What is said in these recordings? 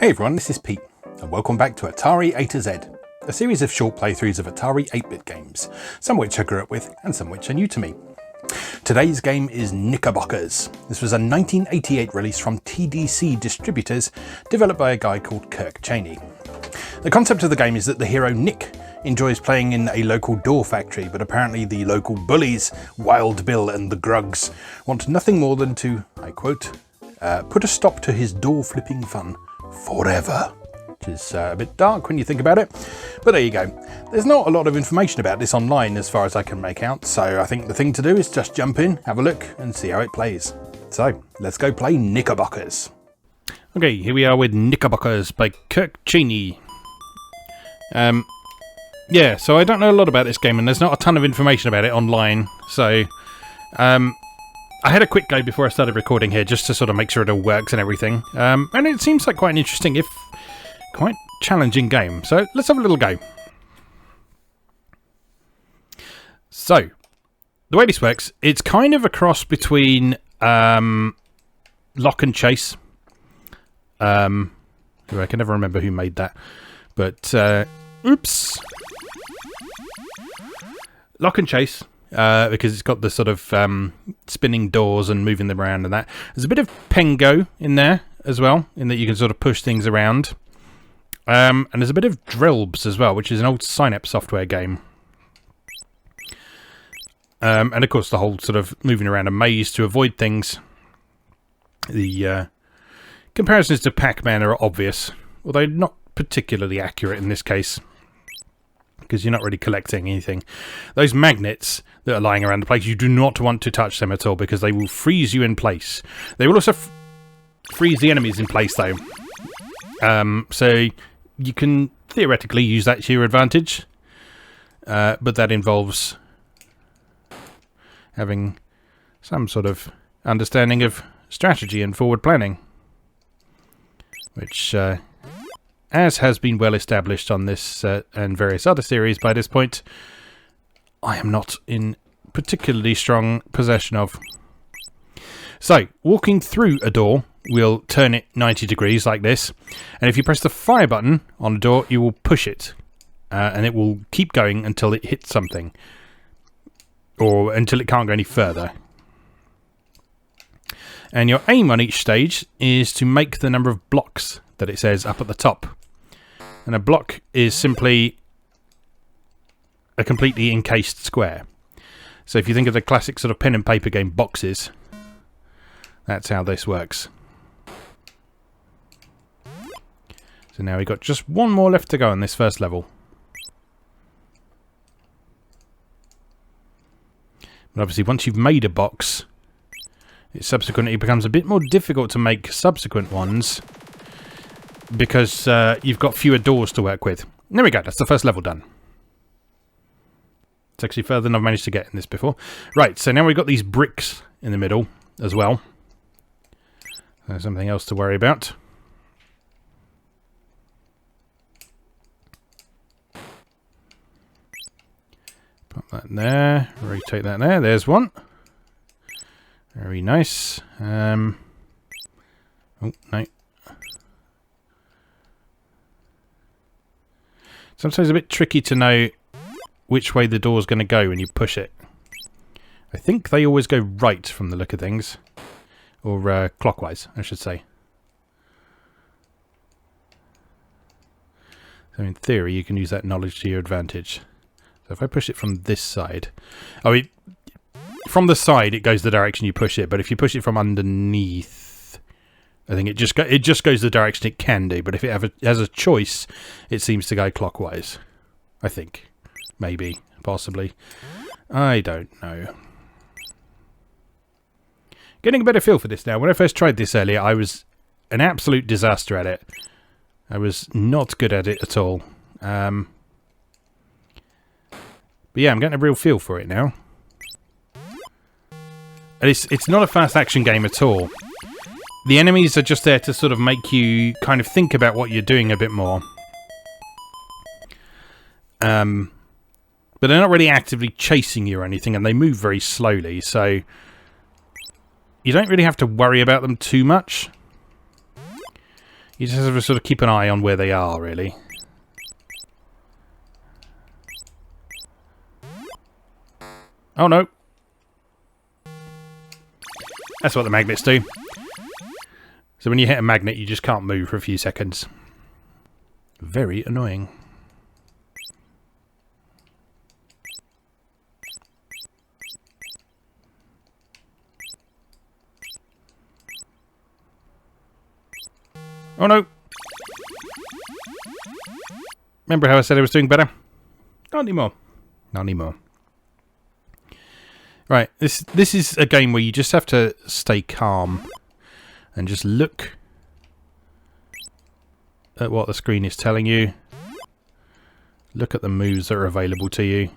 Hey everyone, this is Pete, and welcome back to Atari A to Z, a series of short playthroughs of Atari 8-bit games, some which I grew up with and some which are new to me. Today's game is Knickerbockers. This was a 1988 release from TDC Distributors, developed by a guy called Kirk Chaney. The concept of the game is that the hero Nick enjoys playing in a local door factory, but apparently the local bullies, Wild Bill and the Grugs, want nothing more than to, I quote, put a stop to his door flipping fun forever. Which is a bit dark when you think about it, but there you go. There's not a lot of information about this online as far as I can make out, so I think the thing to do is just jump in, have a look and see how it plays. So let's go play Knickerbockers. Okay, here we are with Knickerbockers by Kirk Chaney. Yeah, so I don't know a lot about this game and there's not a ton of information about it online, so I had a quick go before I started recording here just to sort of make sure it all works and everything. And it seems like quite an interesting, if quite challenging game. So let's have a little go. So, the way this works, it's kind of a cross between Lock and Chase. I can never remember who made that. But, oops. Lock and Chase. Because it's got the sort of spinning doors and moving them around and that. There's a bit of Pengo in there as well, in that you can sort of push things around. And there's a bit of Drelbs as well, which is an old Synapse software game. And of course the whole sort of moving around a maze to avoid things. The comparisons to Pac-Man are obvious, although not particularly accurate in this case, because you're not really collecting anything. Those magnets that are lying around the place, you do not want to touch them at all because they will freeze you in place. They will also freeze the enemies in place though. So you can theoretically use that to your advantage, but that involves having some sort of understanding of strategy and forward planning, which as has been well established on this and various other series by this point, I am not in particularly strong possession of. So, walking through a door, we'll turn it 90 degrees like this, and if you press the fire button on a door, you will push it, and it will keep going until it hits something, or until it can't go any further. And your aim on each stage is to make the number of blocks that it says up at the top. And a block is simply a completely encased square. So if you think of the classic sort of pen and paper game boxes, that's how this works. So now we've got just one more left to go on this first level. But obviously once you've made a box, it subsequently becomes a bit more difficult to make subsequent ones, because you've got fewer doors to work with. There we go, that's the first level done. It's actually further than I've managed to get in this before. Right, so now we've got these bricks in the middle as well. There's something else to worry about. Put that there, rotate that there, there's one. Very nice. Oh, no. Sometimes a bit tricky to know which way the door's going to go when you push it. I think they always go right from the look of things. Or clockwise, I should say. So in theory, you can use that knowledge to your advantage. So if I push it from this side... I mean, from the side, it goes the direction you push it. But if you push it from underneath... I think it just goes the direction it can do, but if it has a choice, it seems to go clockwise. I think. Maybe. Possibly. I don't know. Getting a better feel for this now. When I first tried this earlier, I was an absolute disaster at it. I was not good at it at all. But yeah, I'm getting a real feel for it now. And it's not a fast action game at all. The enemies are just there to sort of make you kind of think about what you're doing a bit more. But they're not really actively chasing you or anything, and they move very slowly, so you don't really have to worry about them too much. You just have to sort of keep an eye on where they are, really. Oh no! That's what the magnets do. So when you hit a magnet, you just can't move for a few seconds. Very annoying. Oh no! Remember how I said I was doing better? Not anymore. Not anymore. Right, this is a game where you just have to stay calm and just look at what the screen is telling you. Look at the moves that are available to you.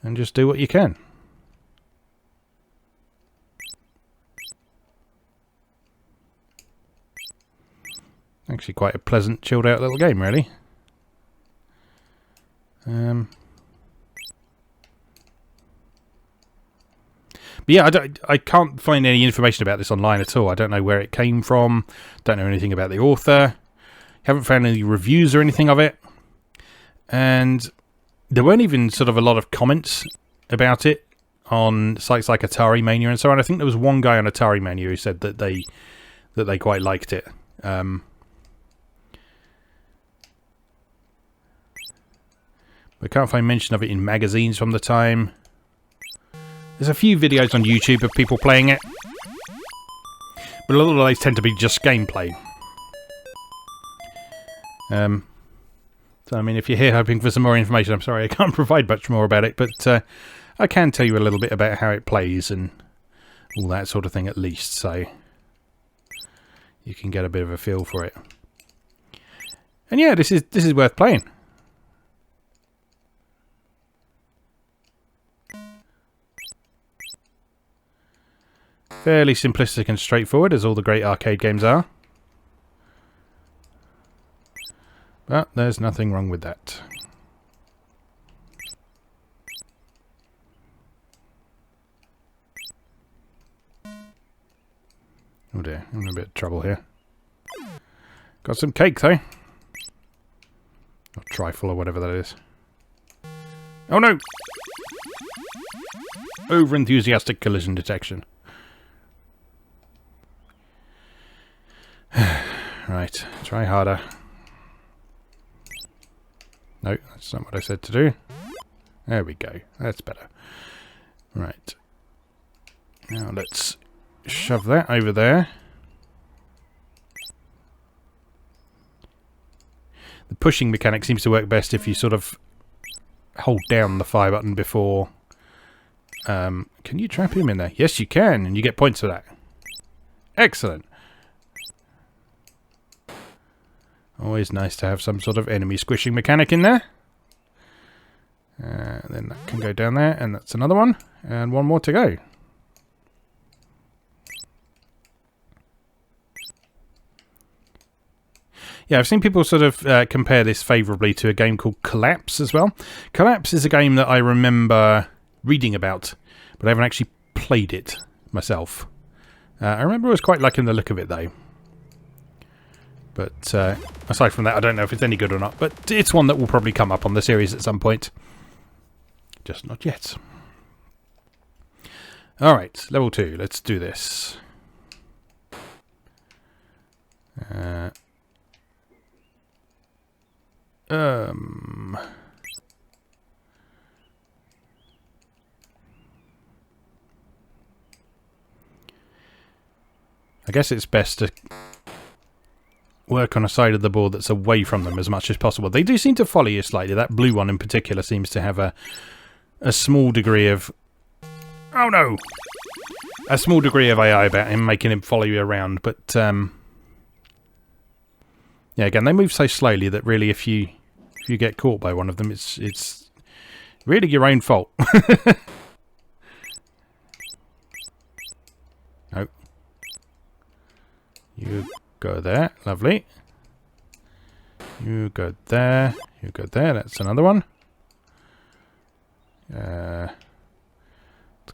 And just do what you can. Actually quite a pleasant, chilled out little game, really. But yeah, I can't find any information about this online at all. I don't know where it came from. Don't know anything about the author. Haven't found any reviews or anything of it. And there weren't even sort of a lot of comments about it on sites like Atari Mania and so on. I think there was one guy on Atari Mania who said that they quite liked it. I can't find mention of it in magazines from the time. There's a few videos on YouTube of people playing it, but a lot of those tend to be just gameplay. So I mean, if you're here hoping for some more information, I'm sorry I can't provide much more about it, but I can tell you a little bit about how it plays and all that sort of thing at least, so you can get a bit of a feel for it. And yeah, this is worth playing. Fairly simplistic and straightforward, as all the great arcade games are. But there's nothing wrong with that. Oh dear, I'm in a bit of trouble here. Got some cake though. Or trifle or whatever that is. Oh no! Over-enthusiastic collision detection. Right, try harder. No, that's not what I said to do. There we go, that's better. Right. Now let's shove that over there. The pushing mechanic seems to work best if you sort of hold down the fire button before... can you trap him in there? Yes, you can, and you get points for that. Excellent. Always nice to have some sort of enemy squishing mechanic in there. Then that can go down there, and that's another one. And one more to go. Yeah, I've seen people sort of compare this favourably to a game called Collapse as well. Collapse is a game that I remember reading about, but I haven't actually played it myself. I remember I was quite liking the look of it, though. But aside from that, I don't know if it's any good or not. But it's one that will probably come up on the series at some point. Just not yet. Alright, level 2. Let's do this. I guess it's best to work on a side of the board that's away from them as much as possible. They do seem to follow you slightly. That blue one in particular seems to have a small degree of... Oh no! A small degree of AI about him, making him follow you around. But, yeah, again, they move so slowly that really if you get caught by one of them, it's really your own fault. No. You go there. Lovely. You go there. You go there. That's another one. Let's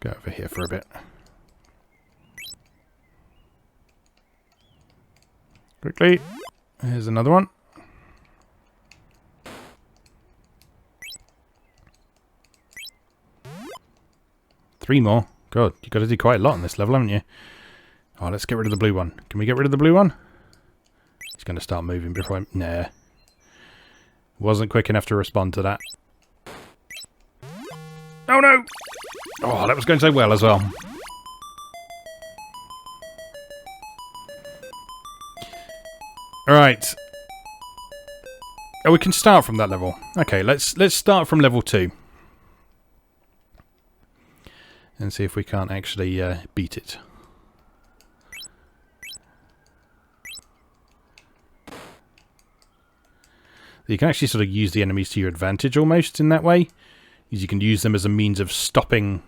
go over here for a bit. Quickly. Here's another one. Three more. God, you've got to do quite a lot on this level, haven't you? Oh, let's get rid of the blue one. Can we get rid of the blue one? He's going to start moving before I... Nah. Wasn't quick enough to respond to that. Oh no! Oh, that was going so well as well. Alright. Oh, we can start from that level. Okay, let's start from level 2. And see if we can't actually beat it. You can actually sort of use the enemies to your advantage almost in that way. Because you can use them as a means of stopping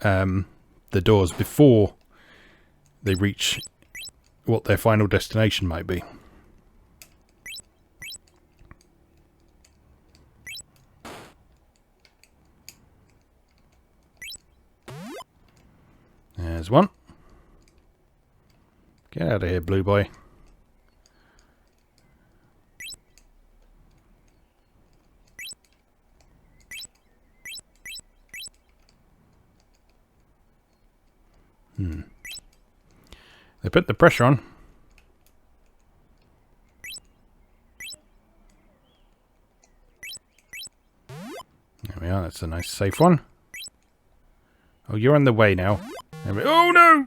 the doors before they reach what their final destination might be. There's one. Get out of here, blue boy. They put the pressure on. There we are, that's a nice safe one. Oh, you're on the way now. Oh no!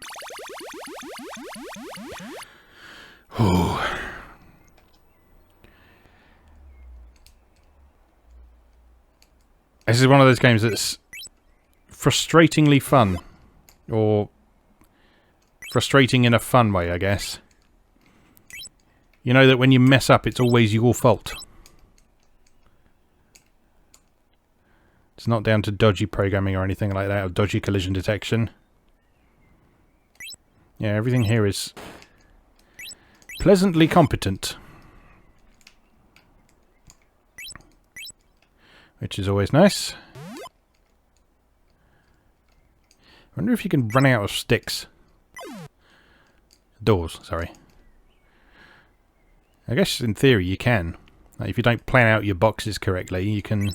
This is one of those games that's frustratingly fun. Or frustrating in a fun way, I guess. You know that when you mess up, it's always your fault. It's not down to dodgy programming or anything like that, or dodgy collision detection. Yeah, everything here is pleasantly competent. Which is always nice. I wonder if you can run out of sticks. Doors, sorry. I guess in theory you can. Like if you don't plan out your boxes correctly, you can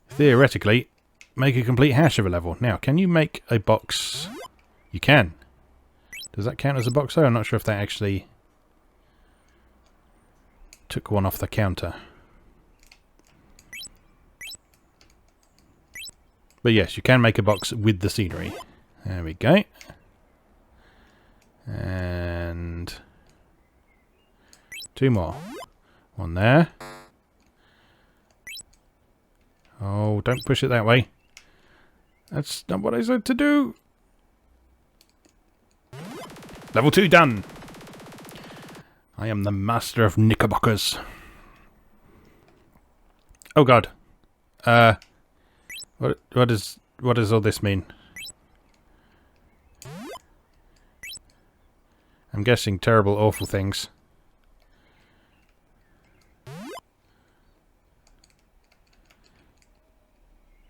theoretically make a complete hash of a level. Now, can you make a box? You can. Does that count as a box though? I'm not sure if that actually took one off the counter. But yes, you can make a box with the scenery. There we go. And 2 more. One there. Oh, don't push it that way. That's not what I said to do. Level 2 done. I am the master of Knickerbockers. Oh god. What does all this mean? I'm guessing terrible, awful things.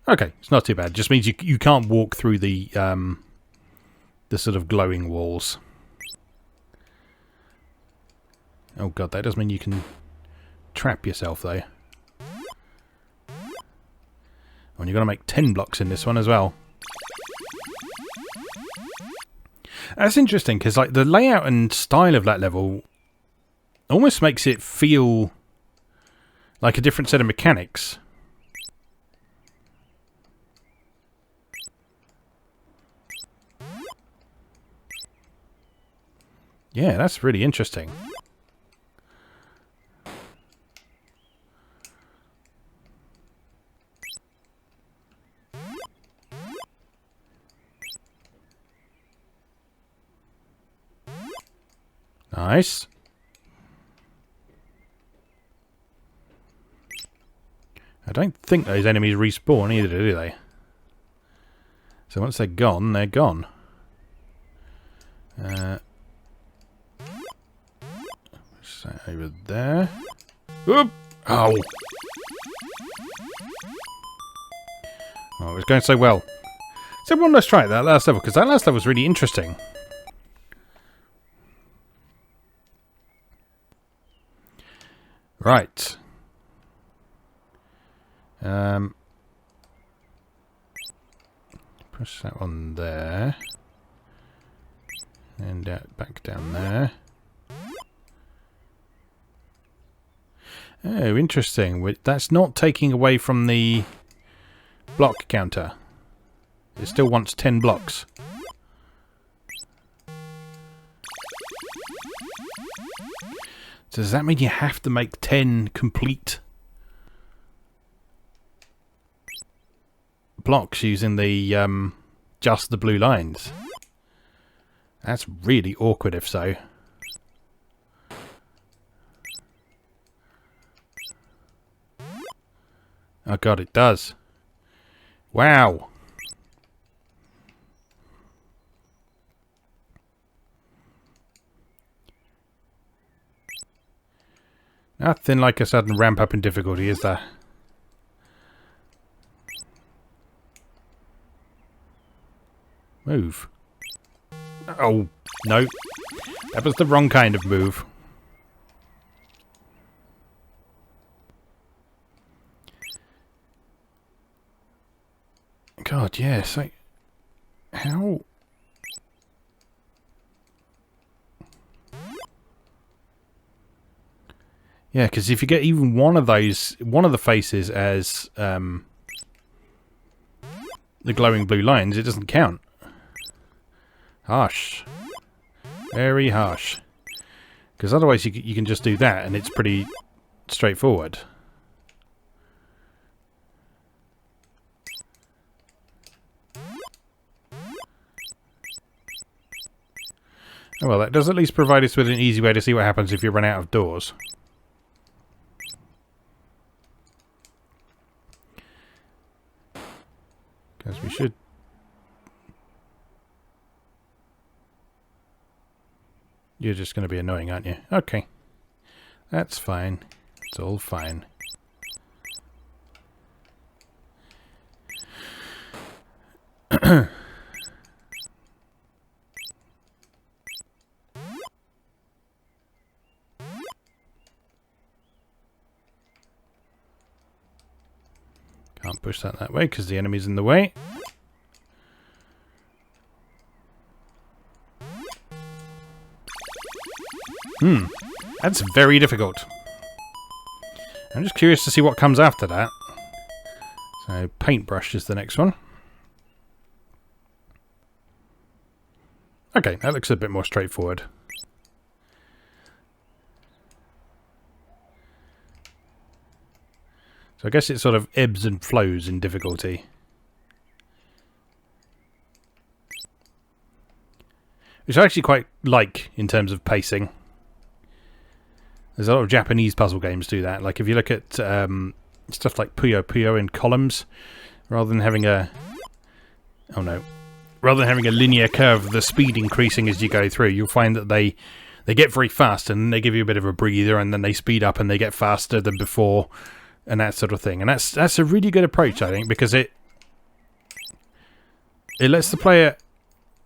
Okay, it's not too bad. It just means you can't walk through the sort of glowing walls. Oh god, that does mean you can trap yourself though. And you've got to make 10 blocks in this one as well. That's interesting, because like the layout and style of that level almost makes it feel like a different set of mechanics. Yeah, that's really interesting. Nice. I don't think those enemies respawn either, do they? So once they're gone, they're gone. Over there. Oop! Oh! Oh, it was going so well. So everyone, let's try that last level, because that last level was really interesting. Right. Push that one there. And back down there. Oh, interesting. That's not taking away from the block counter. It still wants 10 blocks. So does that mean you have to make 10 complete blocks using the just the blue lines? That's really awkward if so. Oh god, it does. Wow. Nothing like a sudden ramp up in difficulty, is there? Move. Oh, no. That was the wrong kind of move. God, yes. How? Yeah, because if you get even one of those, one of the faces as the glowing blue lines, it doesn't count. Harsh. Very harsh. Because otherwise you can just do that and it's pretty straightforward. Oh well, that does at least provide us with an easy way to see what happens if you run out of doors. Because we should... You're just going to be annoying, aren't you? Okay. That's fine. It's all fine. Can't push that way because the enemy's in the way. That's very difficult. I'm just curious to see what comes after that. So, paintbrush is the next one. Okay, that looks a bit more straightforward. So I guess it sort of ebbs and flows in difficulty. Which I actually quite like in terms of pacing. There's a lot of Japanese puzzle games do that. Like if you look at stuff like Puyo Puyo in columns, rather than having a... Oh no. Rather than having a linear curve of the speed increasing as you go through, you'll find that they get very fast and they give you a bit of a breather and then they speed up and they get faster than before and that sort of thing. And that's a really good approach, I think, because it lets the player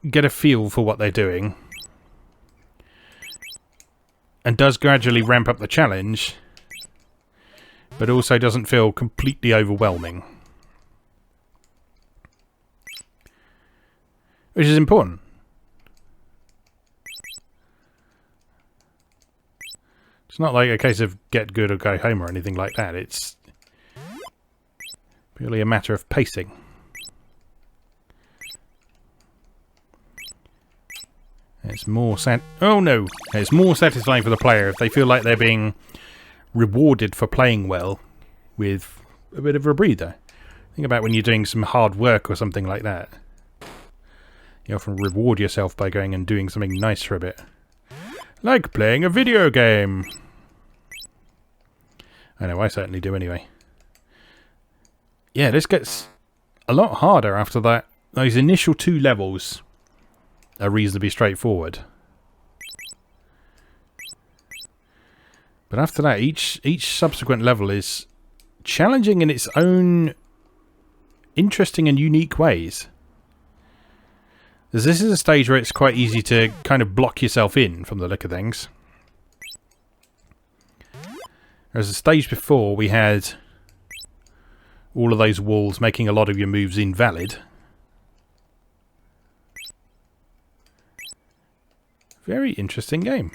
get a feel for what they're doing and does gradually ramp up the challenge, but also doesn't feel completely overwhelming. Which is important. It's not like a case of get good or go home or anything like that. It's purely a matter of pacing. It's more oh no! It's more satisfying for the player if they feel like they're being rewarded for playing well with a bit of a breather. Think about when you're doing some hard work or something like that. You often reward yourself by going and doing something nice for a bit. Like playing a video game. I know, I certainly do anyway. Yeah, this gets a lot harder after that. Those initial 2 levels are reasonably straightforward. But after that, each subsequent level is challenging in its own interesting and unique ways. This is a stage where it's quite easy to kind of block yourself in from the look of things. Whereas the stage before, we had all of those walls making a lot of your moves invalid. Very interesting game.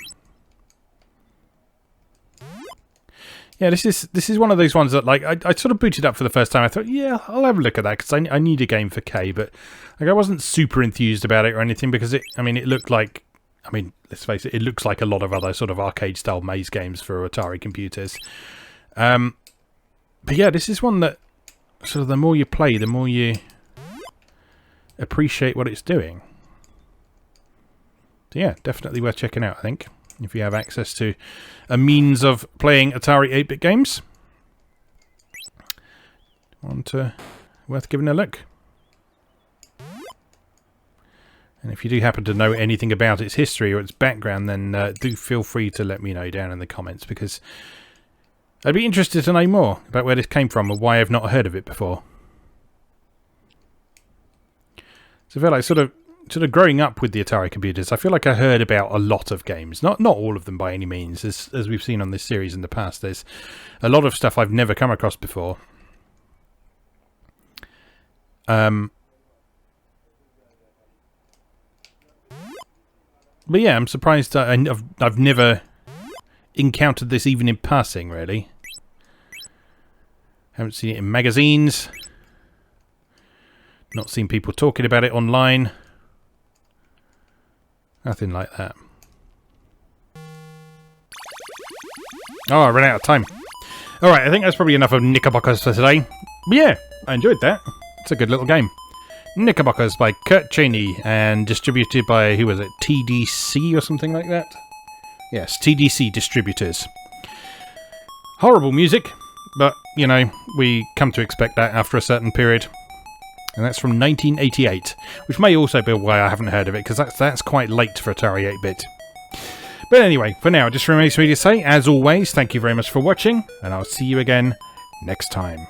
Yeah, this is one of those ones that, like, I sort of booted up for the first time. I thought, yeah, I'll have a look at that because I need a game for K, but like I wasn't super enthused about it or anything because it looked like, let's face it, it looks like a lot of other sort of arcade-style maze games for Atari computers. But yeah, this is one that sort of the more you play, the more you appreciate what it's doing. So yeah, definitely worth checking out, I think, if you have access to a means of playing Atari 8-bit games. Worth giving a look. And if you do happen to know anything about its history or its background, then do feel free to let me know down in the comments, because I'd be interested to know more about where this came from or why I've not heard of it before. So I feel like sort of growing up with the Atari computers, I feel like I heard about a lot of games. Not all of them by any means, as we've seen on this series in the past. There's a lot of stuff I've never come across before. But yeah, I'm surprised I've never encountered this even in passing, really. Haven't seen it in magazines. Not seen people talking about it online. Nothing like that. Oh, I ran out of time. Alright, I think that's probably enough of Knickerbockers for today. But yeah, I enjoyed that. It's a good little game. Knickerbockers by Kirk, Chaney, and distributed by, who was it, TDC or something like that? Yes, TDC Distributors. Horrible music, but, you know, we come to expect that after a certain period. And that's from 1988, which may also be why I haven't heard of it, because that's quite late for Atari 8-bit. But anyway, for now, it just remains for me to say, as always, thank you very much for watching, and I'll see you again next time.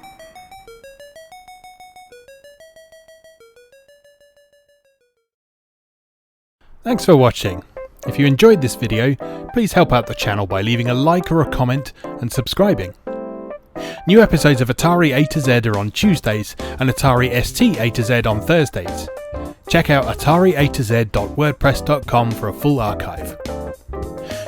Thanks for watching. If you enjoyed this video, please help out the channel by leaving a like or a comment and subscribing. New episodes of Atari A to Z are on Tuesdays and Atari ST A to Z on Thursdays. Check out atari-a-to-z.wordpress.com for a full archive.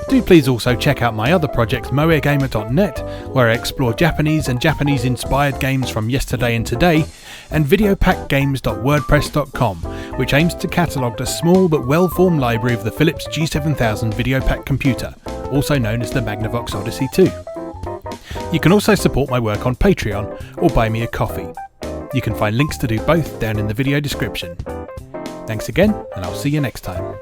Do please also check out my other project moegamer.net, where I explore Japanese and Japanese-inspired games from yesterday and today, and videopackgames.wordpress.com, which aims to catalogue a small but well-formed library of the Philips G7000 Videopack computer, also known as the Magnavox Odyssey 2. You can also support my work on Patreon or buy me a coffee. You can find links to do both down in the video description. Thanks again, and I'll see you next time.